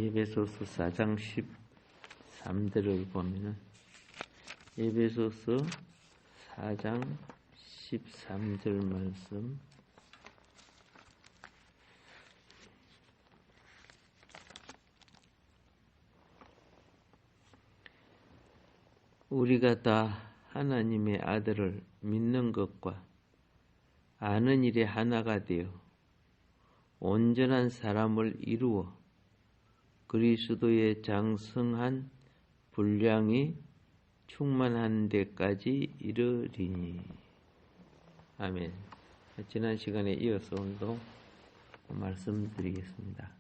에베소서 4장 13절을 보면은 에베소서 4장 13절 말씀 우리가 다 하나님의 아들을 믿는 것과 아는 일에 하나가 되어 온전한 사람을 이루어 그리스도의 장성한 분량이 충만한 데까지 이르리니. 아멘. 지난 시간에 이어서 오늘도 말씀드리겠습니다.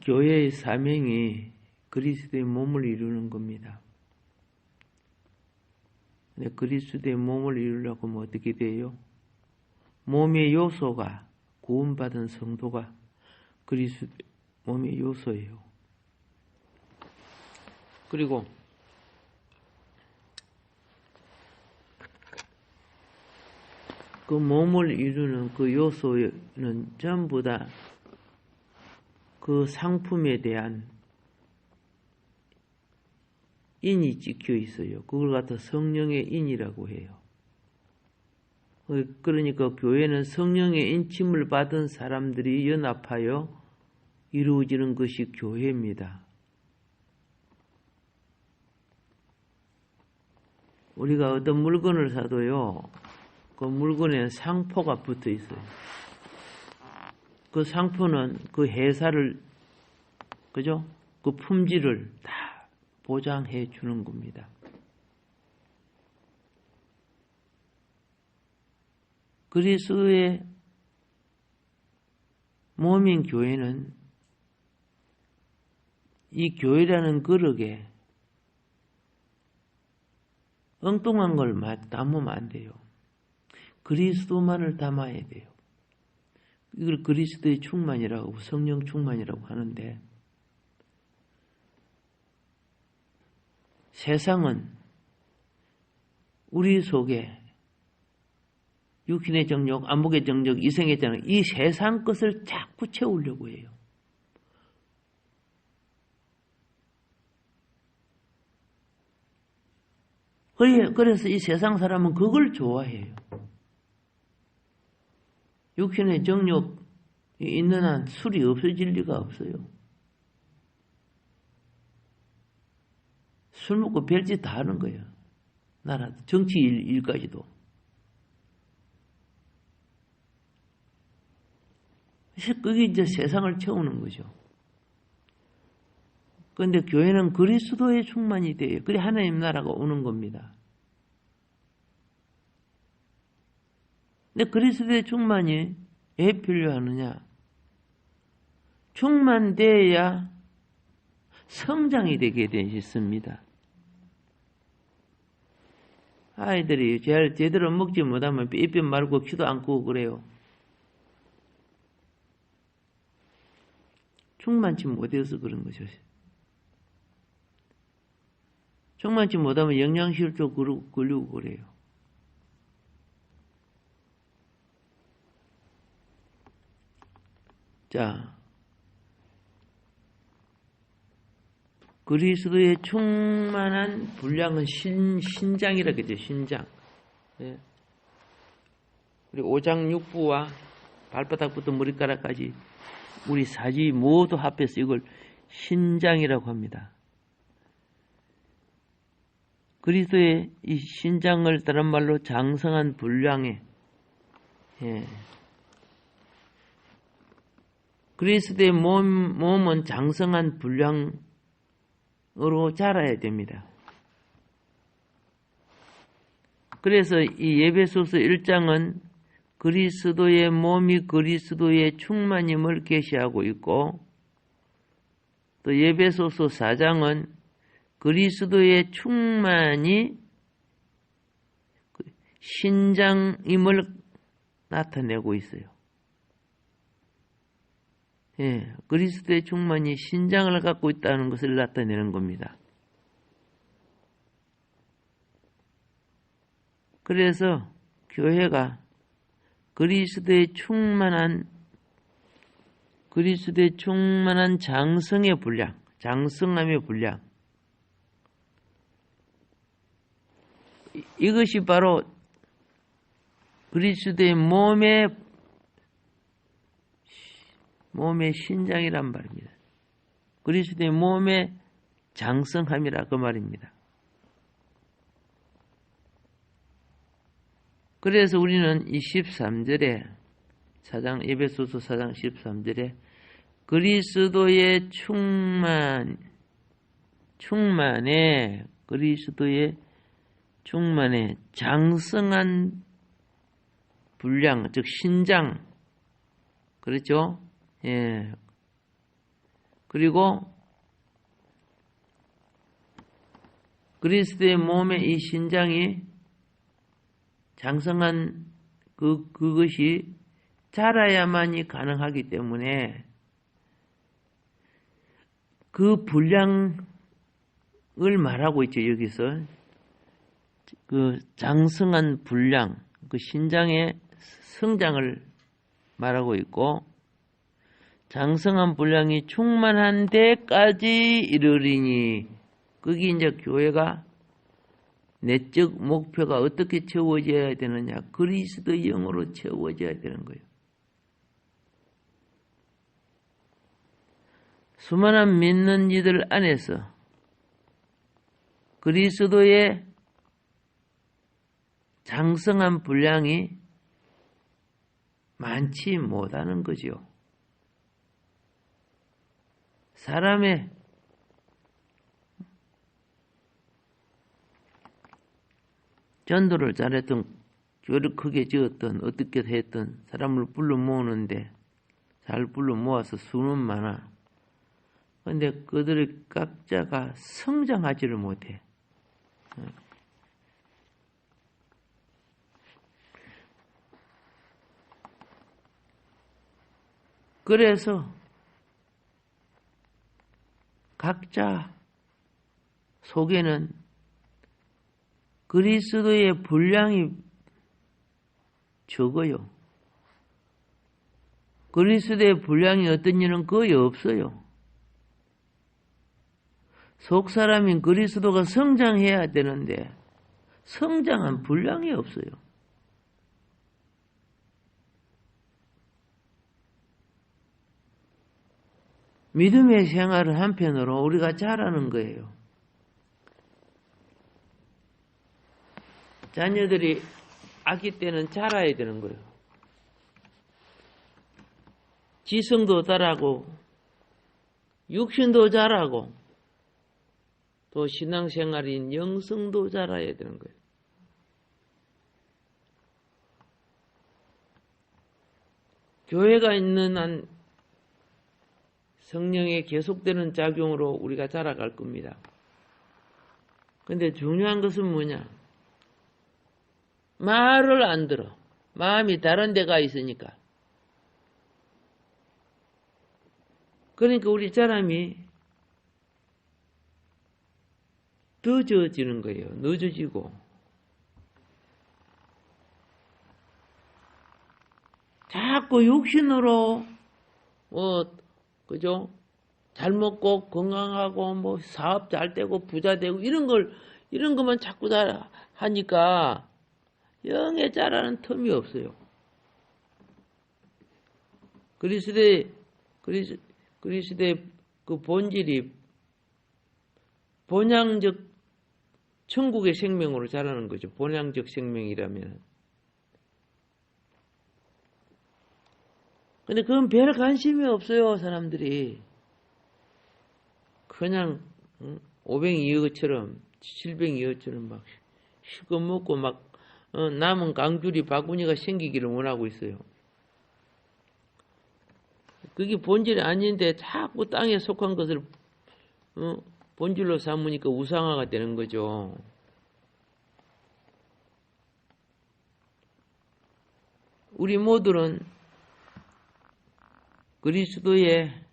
교회의 사명이 그리스도의 몸을 이루는 겁니다. 그리스도의 몸을 이루려고 하면 어떻게 돼요? 몸의 요소가 구원받은 성도가 그리스도의 몸의 요소예요. 그리고 그 몸을 이루는 그 요소는 전부 다 그 상품에 대한 인이 찍혀 있어요. 그걸 갖다 성령의 인이라고 해요. 그러니까 교회는 성령의 인침을 받은 사람들이 연합하여 이루어지는 것이 교회입니다. 우리가 어떤 물건을 사도요, 그 물건에 상표가 붙어 있어요. 그 상표는 그 회사를, 그죠? 그 품질을 다 보장해 주는 겁니다. 그리스도의 몸인 교회는 이 교회라는 그릇에 엉뚱한 걸 담으면 안 돼요. 그리스도만을 담아야 돼요. 이걸 그리스도의 충만이라고, 성령 충만이라고 하는데, 세상은 우리 속에 육신의 정욕, 안목의 정욕, 이생의 정욕, 이 세상 것을 자꾸 채우려고 해요. 그래서 이 세상 사람은 그걸 좋아해요. 육신의 정욕이 있는 한 술이 없어질 리가 없어요. 술 먹고 별짓 다 하는 거예요. 나라 정치 일까지도. 그게 이제 세상을 채우는 거죠. 그런데 교회는 그리스도의 충만이 돼요. 그래 하나님 나라가 오는 겁니다. 근데 그리스도의 충만이 왜 필요하느냐? 충만되어야 성장이 되게 되어 있습니다. 아이들이 제대로 먹지 못하면 입 말고 귀도 안 끄고 그래요. 충만치 못해서 그런 거죠. 충만치 못하면 영양실조 걸리고 그래요. 자, 그리스도의 충만한 분량은 신장이라고 하죠. 신장. 예. 우리 오장육부와 발바닥부터 머리카락까지 우리 사지 모두 합해서 이걸 신장이라고 합니다. 그리스도의 이 신장을 다른 말로 장성한 분량에, 예. 그리스도의 몸은 장성한 분량으로 자라야 됩니다. 그래서 이 에베소서 1장은 그리스도의 몸이 그리스도의 충만임을 계시하고 있고, 또 에베소서 4장은 그리스도의 충만이 신장임을 나타내고 있어요. 예, 그리스도의 충만이 신장을 갖고 있다는 것을 나타내는 겁니다. 그래서 교회가 그리스도의 충만한 장성의 분량, 장성함의 분량. 이것이 바로 그리스도의 몸의 신장이란 말입니다. 그리스도의 몸의 장성함이라 그 말입니다. 그래서 우리는 이 13절에 에베소서 4장 13절에 그리스도의 그리스도의 충만에 장성한 분량, 즉 신장, 그렇죠? 예. 그리고 그리스도의 몸의 이 신장이 장성한 그것이 자라야만이 가능하기 때문에 그 분량을 말하고 있죠. 여기서 그 장성한 분량, 그 신장의 성장을 말하고 있고, 장성한 분량이 충만한 데까지 이르리니, 거기 이제 교회가 내적 목표가 어떻게 채워져야 되느냐? 그리스도의 영으로 채워져야 되는 거예요. 수많은 믿는 이들 안에서 그리스도의 장성한 분량이 많지 못하는 거죠. 사람의 전도를 잘했던, 교회를 크게 지었던, 어떻게 했던 사람을 불러 모으는데 잘 불러 모아서 수는 많아. 그런데 그들의 각자가 성장하지를 못해. 그래서 각자 속에는 그리스도의 분량이 적어요. 그리스도의 분량이 어떤 일은 거의 없어요. 속 사람인 그리스도가 성장해야 되는데 성장한 분량이 없어요. 믿음의 생활을 한편으로 우리가 잘하는 거예요. 자녀들이 아기 때는 자라야 되는 거예요. 지성도 자라고 육신도 자라고 또 신앙생활인 영성도 자라야 되는 거예요. 교회가 있는 한 성령의 계속되는 작용으로 우리가 자라갈 겁니다. 그런데 중요한 것은 뭐냐? 말을 안 들어. 마음이 다른 데가 있으니까. 그러니까 우리 사람이 늦어지는 거예요. 늦어지고. 자꾸 육신으로 그죠? 잘 먹고 건강하고 사업 잘 되고 부자 되고 이런 것만 자꾸 다 하니까 영에 자라는 틈이 없어요. 그리스도의 그 본질이 본향적 천국의 생명으로 자라는 거죠. 본향적 생명이라면. 근데 그건 별 관심이 없어요, 사람들이. 그냥 500이어처럼 700이어처럼 막 시커 먹고 막 남은 강줄이 바구니가 생기기를 원하고 있어요. 그게 본질이 아닌데 자꾸 땅에 속한 것을 본질로 삼으니까 우상화가 되는 거죠. 우리 모두는 그리스도의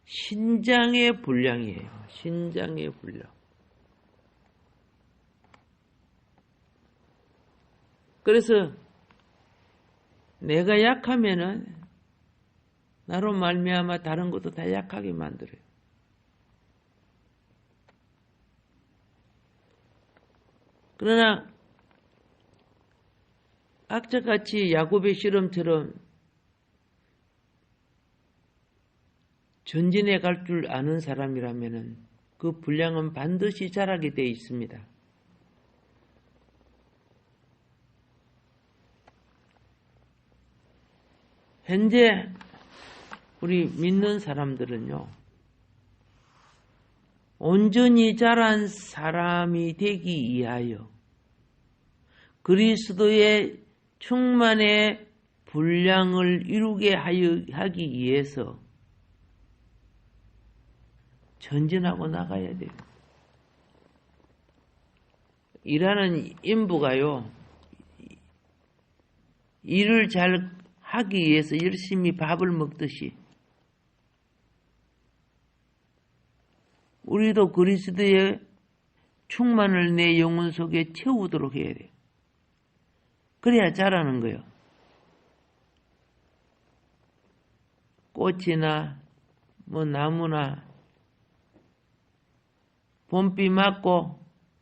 신장의 분량이에요. 신장의 분량. 그래서 내가 약하면은 나로 말미암아 다른 것도 다 약하게 만들어요. 그러나 악착같이 야곱의 실험처럼 전진해 갈 줄 아는 사람이라면은 그 분량은 반드시 자라게 되어 있습니다. 현재 우리 믿는 사람들은요, 온전히 자란 사람이 되기 위하여 그리스도의 충만의 분량을 이루게 하기 위해서 전진하고 나가야 돼요. 일하는 인부가요, 일을 잘 하기 위해서 열심히 밥을 먹듯이 우리도 그리스도의 충만을 내 영혼 속에 채우도록 해야 돼요. 그래야 자라는 거예요. 꽃이나 나무나 봄비 맞고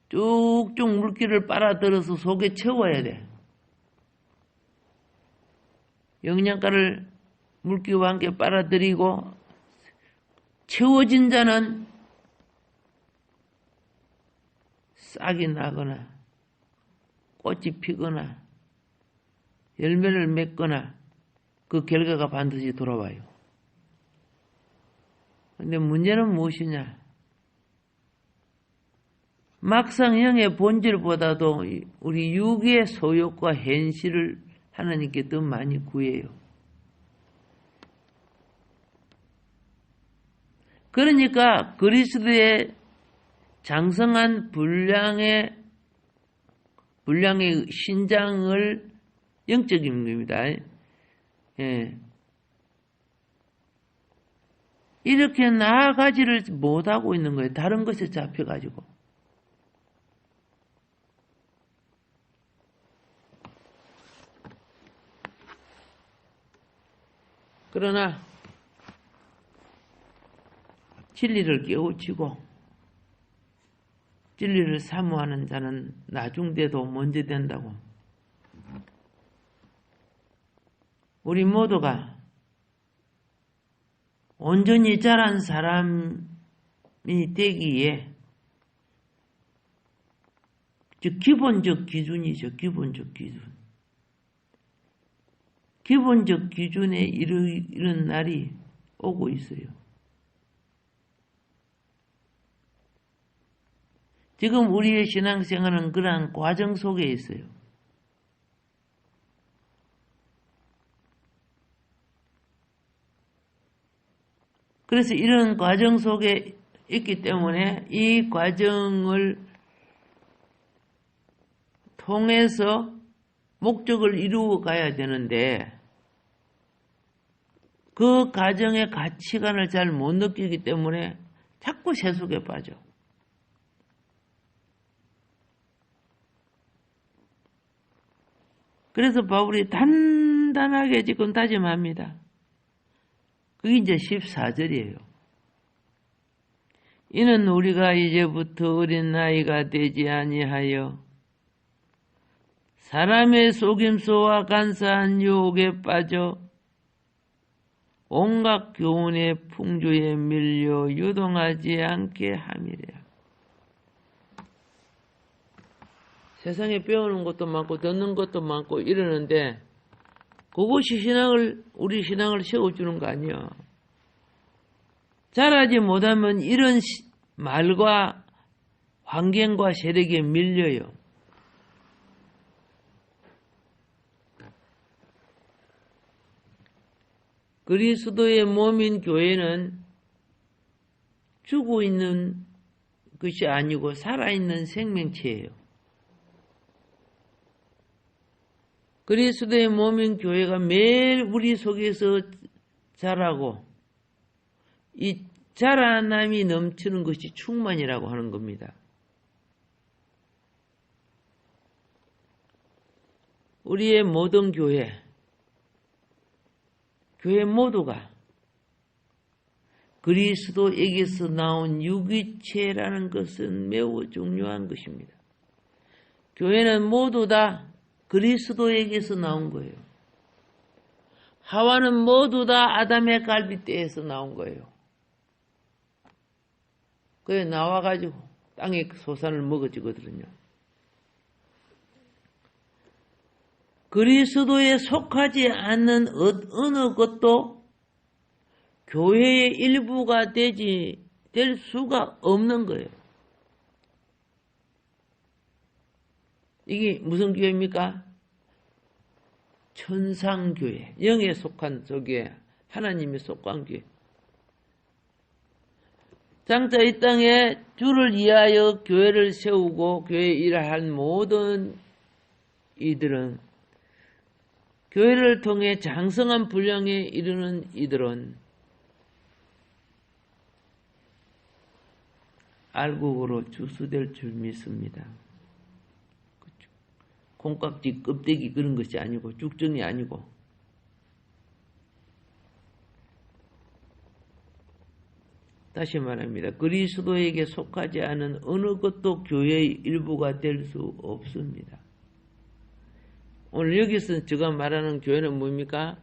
쭉쭉 물기를 빨아들여서 속에 채워야 돼. 영양가를 물기와 함께 빨아들이고 채워진 자는 싹이 나거나 꽃이 피거나 열매를 맺거나 그 결과가 반드시 돌아와요. 그런데 문제는 무엇이냐? 막상 영의 본질보다도 우리 육의 소욕과 현실을 하나님께 더 많이 구해요. 그러니까 그리스도의 장성한 분량의 신장을 영적인 겁니다. 예. 이렇게 나아가지를 못하고 있는 거예요. 다른 것에 잡혀가지고. 그러나 진리를 깨우치고 진리를 사모하는 자는 나중돼도 먼저 된다고. 우리 모두가 온전히 자란 사람이 되기에 즉 기본적 기준이죠. 기본적 기준. 기본적 기준에 이르는 날이 오고 있어요. 지금 우리의 신앙생활은 그러한 과정 속에 있어요. 그래서 이런 과정 속에 있기 때문에 이 과정을 통해서 목적을 이루어 가야 되는데 그 과정의 가치관을 잘 못 느끼기 때문에 자꾸 세속에 빠져. 그래서 바울이 단단하게 지금 다짐합니다. 그게 이제 14절이에요. 이는 우리가 이제부터 어린 나이가 되지 아니하여 사람의 속임수와 간사한 유혹에 빠져 온갖 교훈의 풍조에 밀려 유동하지 않게 함이래요. 세상에 배우는 것도 많고 듣는 것도 많고 이러는데 그것이 우리 신앙을 세워주는 거 아니야. 잘하지 못하면 이런 말과 환경과 세력에 밀려요. 그리스도의 몸인 교회는 죽어 있는 것이 아니고 살아있는 생명체예요. 그리스도의 몸인 교회가 매일 우리 속에서 자라고 이 자라남이 넘치는 것이 충만이라고 하는 겁니다. 우리의 모든 교회, 교회 모두가 그리스도에게서 나온 유기체라는 것은 매우 중요한 것입니다. 교회는 모두 다 그리스도에게서 나온 거예요. 하와는 모두 다 아담의 갈빗대에서 나온 거예요. 그래 나와가지고 땅의 소산을 먹어주거든요. 그리스도에 속하지 않는 어느 것도 교회의 일부가 될 수가 없는 거예요. 이게 무슨 교회입니까? 천상교회, 영에 속한 교회, 하나님이 속한 교회. 장차 이 땅에 주를 위하여 교회를 세우고 교회 일을 한 모든 이들은, 교회를 통해 장성한 분량에 이르는 이들은 알곡으로 주수될 줄 믿습니다. 콩깍지 껍데기 그런 것이 아니고 쭉정이 아니고 다시 말합니다. 그리스도에게 속하지 않은 어느 것도 교회의 일부가 될 수 없습니다. 오늘 여기서 제가 말하는 교회는 뭡니까?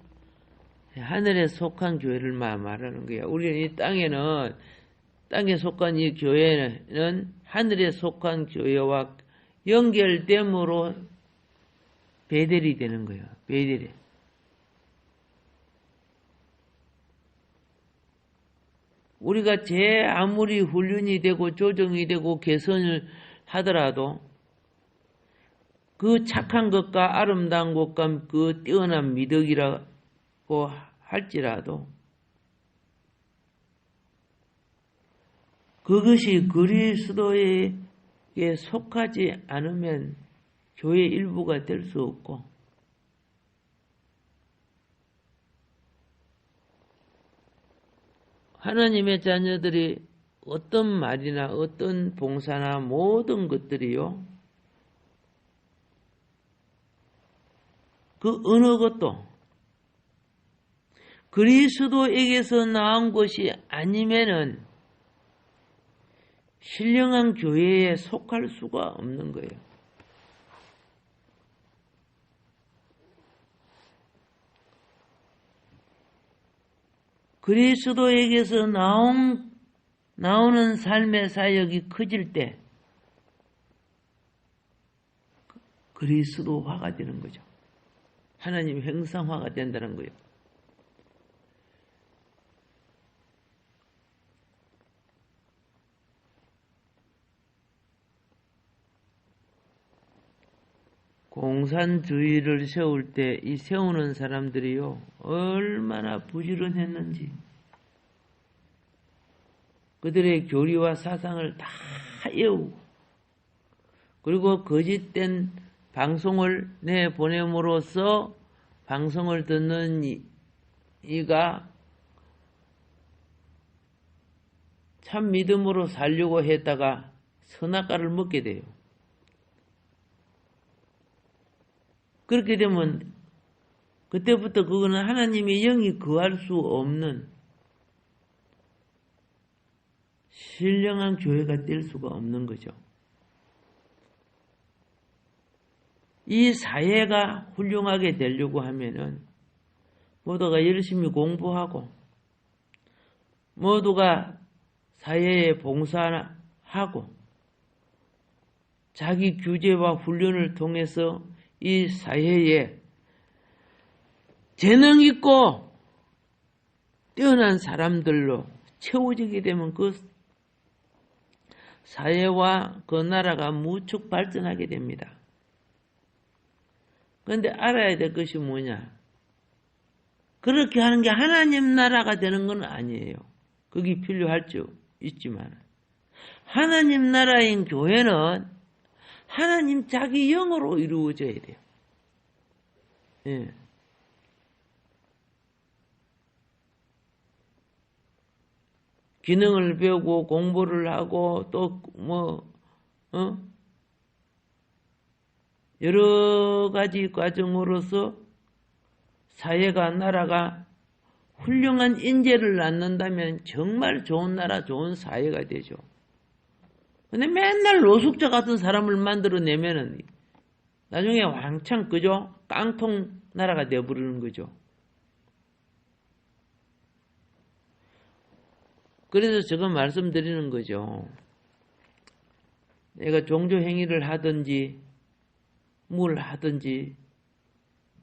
하늘에 속한 교회를 말하는 거예요. 우리는 이 땅에 속한 이 교회는 하늘에 속한 교회와 연결됨으로 베델이 되는 거예요. 베델이. 우리가 아무리 훈련이 되고 조정이 되고 개선을 하더라도 그 착한 것과 아름다운 것과 그 뛰어난 미덕이라고 할지라도 그것이 그리스도에게 속하지 않으면 교회 일부가 될 수 없고 하나님의 자녀들이 어떤 말이나 어떤 봉사나 모든 것들이요 그 어느 것도 그리스도에게서 나온 것이 아니면은 신령한 교회에 속할 수가 없는 거예요. 그리스도에게서 나오는 삶의 사역이 커질 때 그리스도화가 되는 거죠. 하나님 형상화가 된다는 거예요. 공산주의를 세울 때 이 세우는 사람들이요 얼마나 부지런했는지 그들의 교리와 사상을 다 외우고 그리고 거짓된 방송을 내보냄으로써 방송을 듣는 이가 참 믿음으로 살려고 했다가 선악과를 먹게 돼요. 그렇게 되면 그때부터 그거는 하나님의 영이 거할 수 없는 신령한 교회가 될 수가 없는 거죠. 이 사회가 훌륭하게 되려고 하면은 모두가 열심히 공부하고 모두가 사회에 봉사하고 자기 규제와 훈련을 통해서 이 사회에 재능 있고 뛰어난 사람들로 채워지게 되면 그 사회와 그 나라가 무척 발전하게 됩니다. 그런데 알아야 될 것이 뭐냐? 그렇게 하는 게 하나님 나라가 되는 건 아니에요. 그게 필요할 수 있지만 하나님 나라인 교회는 하나님 자기 영으로 이루어져야 돼요. 예. 기능을 배우고 공부를 하고 또 여러 가지 과정으로서 사회가 나라가 훌륭한 인재를 낳는다면 정말 좋은 나라, 좋은 사회가 되죠. 근데 맨날 노숙자 같은 사람을 만들어내면은 나중에 왕창, 그죠? 깡통 나라가 되어버리는 거죠. 그래서 제가 말씀드리는 거죠. 내가 종교 행위를 하든지 뭘 하든지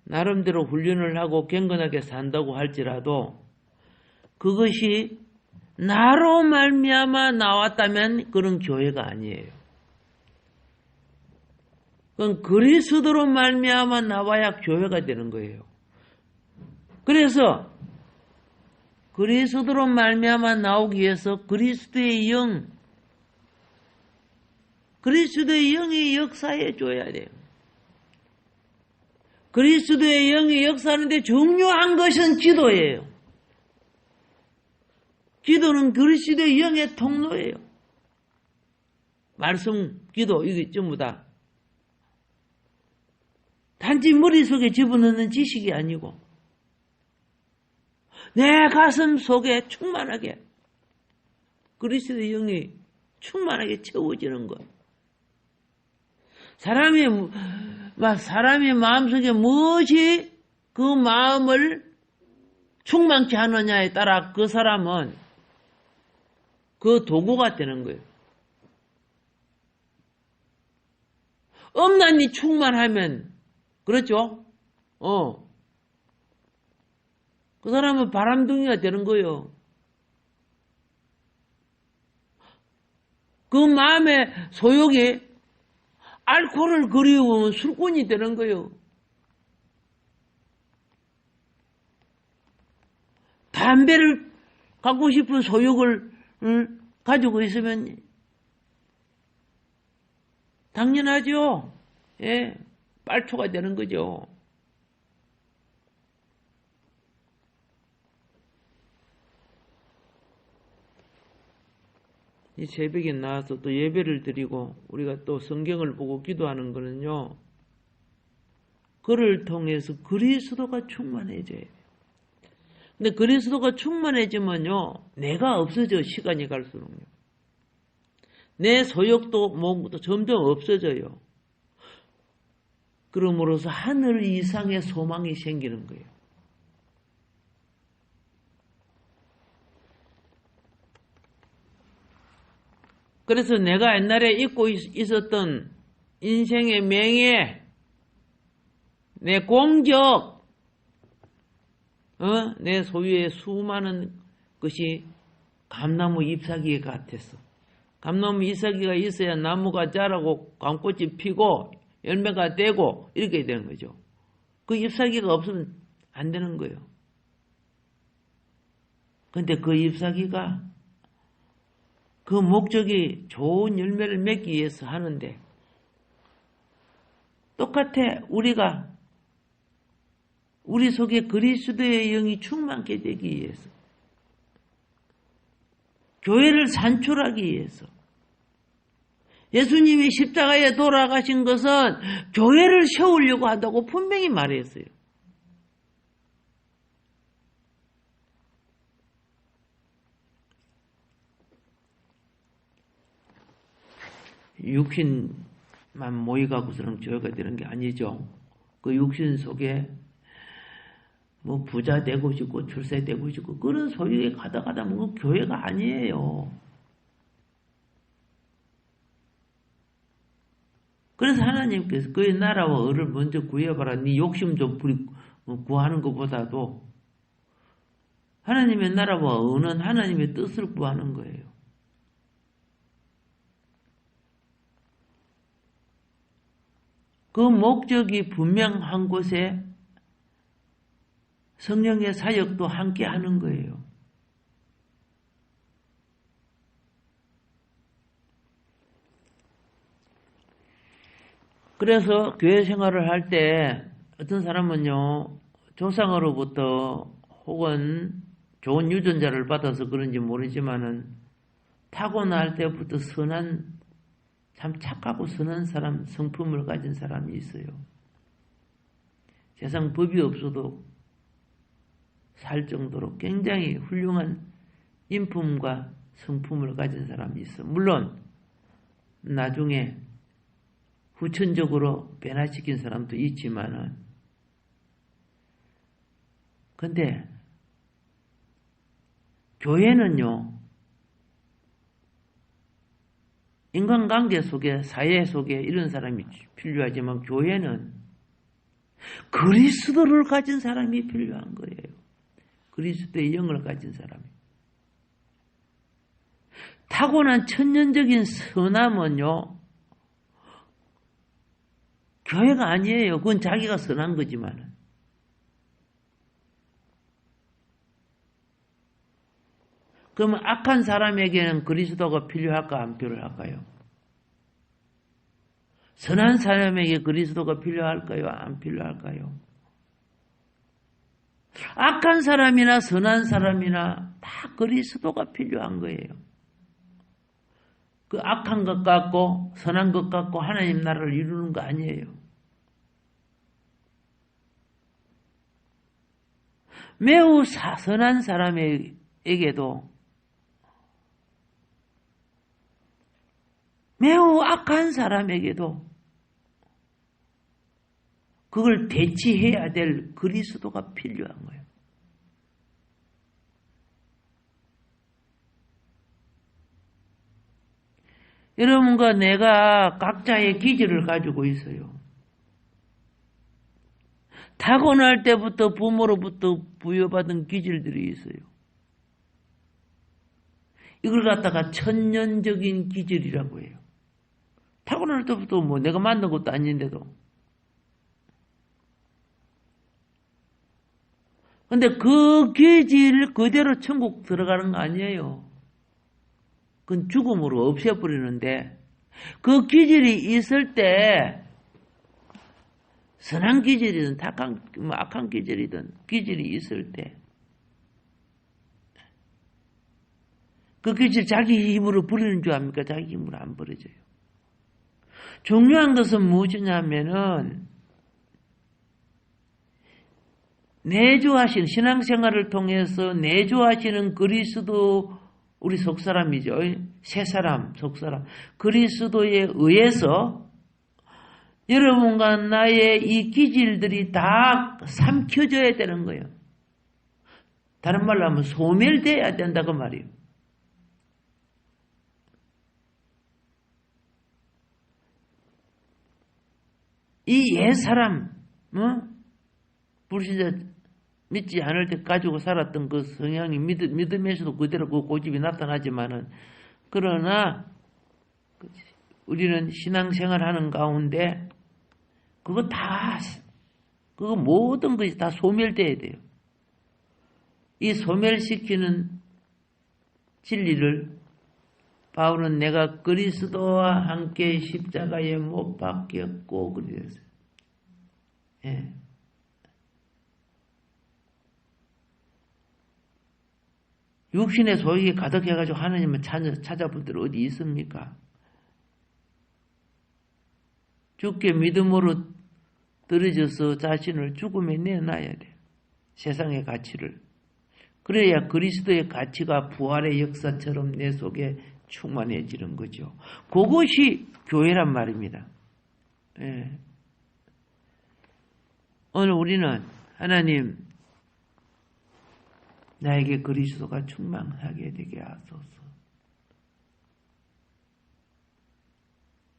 나름대로 훈련을 하고 경건하게 산다고 할지라도 그것이 나로 말미암아 나왔다면 그런 교회가 아니에요. 그건 그리스도로 말미암아 나와야 교회가 되는 거예요. 그래서 그리스도로 말미암아 나오기 위해서 그리스도의 영이 역사해 줘야 돼요. 그리스도의 영이 역사하는데 중요한 것은 기도예요. 기도는 그리스도의 영의 통로예요. 말씀, 기도 이게 전부 다 단지 머릿속에 집어넣는 지식이 아니고 내 가슴 속에 충만하게 그리스도의 영이 충만하게 채워지는 것. 사람이 마음속에 무엇이 그 마음을 충만케 하느냐에 따라 그 사람은 그 도구가 되는 거예요. 엄난히 충만하면 그렇죠? 그 사람은 바람둥이가 되는 거예요. 그 마음의 소욕이 알코올을 그리우면 술꾼이 되는 거예요. 담배를 갖고 싶은 소욕을 가지고 있으면 당연하죠. 예, 빨초가 되는 거죠. 이 새벽에 나와서 또 예배를 드리고 우리가 또 성경을 보고 기도하는 거는요. 그를 통해서 그리스도가 충만해져야 돼요. 근데 그리스도가 충만해지면요. 내가 없어져 시간이 갈수록요. 내 소욕도 몸도 점점 없어져요. 그러므로서 하늘 이상의 소망이 생기는 거예요. 그래서 내가 옛날에 잊고 있었던 인생의 명예, 내 공적, 내 소유의 수많은 것이 감나무 잎사귀 같았어. 감나무 잎사귀가 있어야 나무가 자라고 감꽃이 피고 열매가 되고 이렇게 되는 거죠. 그 잎사귀가 없으면 안 되는 거예요. 근데 그 잎사귀가 그 목적이 좋은 열매를 맺기 위해서 하는데 똑같아. 우리 속에 그리스도의 영이 충만케 되기 위해서 교회를 산출하기 위해서 예수님이 십자가에 돌아가신 것은 교회를 세우려고 한다고 분명히 말했어요. 육신만 모이가고서는 교회가 되는 게 아니죠. 그 육신 속에 뭐 부자 되고 싶고 출세 되고 싶고 그런 소유에 가다 뭐 교회가 아니에요. 그래서 하나님께서 그의 나라와 의를 먼저 구해봐라. 네 욕심 좀 구하는 것보다도 하나님의 나라와 의는 하나님의 뜻을 구하는 거예요. 그 목적이 분명한 곳에 성령의 사역도 함께 하는 거예요. 그래서 교회 생활을 할 때 어떤 사람은요, 조상으로부터 혹은 좋은 유전자를 받아서 그런지 모르지만은 타고날 때부터 참 착하고 선한 사람, 성품을 가진 사람이 있어요. 세상 법이 없어도 살 정도로 굉장히 훌륭한 인품과 성품을 가진 사람이 있어. 물론 나중에 후천적으로 변화시킨 사람도 있지만은, 근데 교회는요, 인간관계 속에, 사회 속에 이런 사람이 필요하지만 교회는 그리스도를 가진 사람이 필요한 거예요. 그리스도의 영을 가진 사람이. 타고난 천년적인 선함은요, 교회가 아니에요. 그건 자기가 선한 거지만. 그러면 악한 사람에게는 그리스도가 필요할까, 안 필요할까요? 선한 사람에게 그리스도가 필요할까요, 안 필요할까요? 악한 사람이나 선한 사람이나 다 그리스도가 필요한 거예요. 그 악한 것 같고 선한 것 같고 하나님 나라를 이루는 거 아니에요. 매우 선한 사람에게도 매우 악한 사람에게도 그걸 대치해야 될 그리스도가 필요한 거예요. 여러분과 내가 각자의 기질을 가지고 있어요. 타고날 때부터 부모로부터 부여받은 기질들이 있어요. 이걸 갖다가 천년적인 기질이라고 해요. 타고날 때부터 뭐 내가 만든 것도 아닌데도. 근데 그 기질 그대로 천국 들어가는 거 아니에요. 그건 죽음으로 없애버리는데, 그 기질이 있을 때 선한 기질이든 악한 기질이든 기질이 있을 때 그 기질 자기 힘으로 버리는 줄 압니까? 자기 힘으로 안 버려져요. 중요한 것은 무엇이냐면은 내주하시는, 신앙생활을 통해서 내주하시는 그리스도, 우리 속사람이죠. 새사람, 속사람. 그리스도에 의해서 여러분과 나의 이 기질들이 다 삼켜져야 되는 거예요. 다른 말로 하면 소멸돼야 된다고 말이에요. 이 옛사람, 불신자 믿지 않을 때 가지고 살았던 그 성향이 믿음에서도 그대로 그 고집이 나타나지만은, 그러나 우리는 신앙생활 하는 가운데 그거 모든 것이 다 소멸돼야 돼요. 이 소멸시키는 진리를 바울은 내가 그리스도와 함께 십자가에 못 박혔고 그랬어요. 예. 육신의 소욕이 가득해가지고 하나님을 찾아볼 때 어디 있습니까? 주께 믿음으로 떨어져서 자신을 죽음에 내놔야 돼요. 세상의 가치를. 그래야 그리스도의 가치가 부활의 역사처럼 내 속에 충만해지는 거죠. 그것이 교회란 말입니다. 예. 오늘 우리는 하나님, 나에게 그리스도가 충만하게 되게 하소서.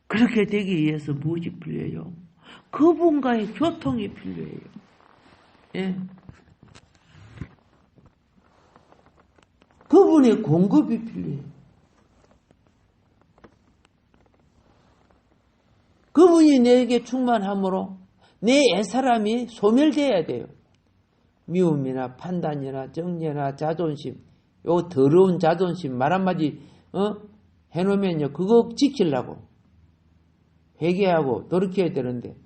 그렇게 되기 위해서 무엇이 필요해요? 그분과의 교통이 필요해요. 예. 그분의 공급이 필요해요. 그분이 내게 충만함으로 내 옛사람이 소멸돼야 돼요. 미움이나 판단이나 정죄나 자존심, 요 더러운 자존심 말 한마디 해놓으면요, 그거 지키려고 회개하고 돌이켜야 되는데,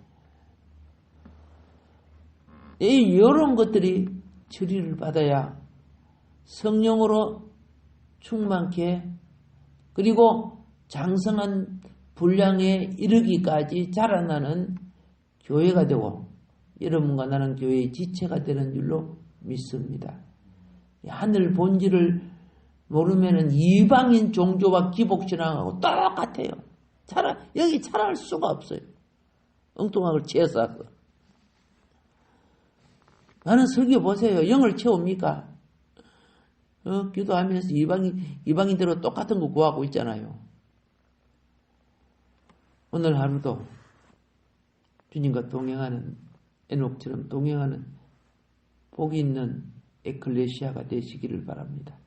이런 것들이 처리를 받아야 성령으로 충만케, 그리고 장성한 분량에 이르기까지 자라나는 교회가 되고, 여러분과 나는 교회의 지체가 되는 줄로 믿습니다. 하늘 본질을 모르면은 이방인 종교와 기복신앙하고 똑같아요. 여기 살아갈 수가 없어요. 엉뚱한 걸 채워서. 나는 설교 보세요. 영을 채웁니까? 기도하면서 이방인대로 똑같은 거 구하고 있잖아요. 오늘 하루도 주님과 동행하는 에녹처럼 동행하는 복이 있는 에클레시아가 되시기를 바랍니다.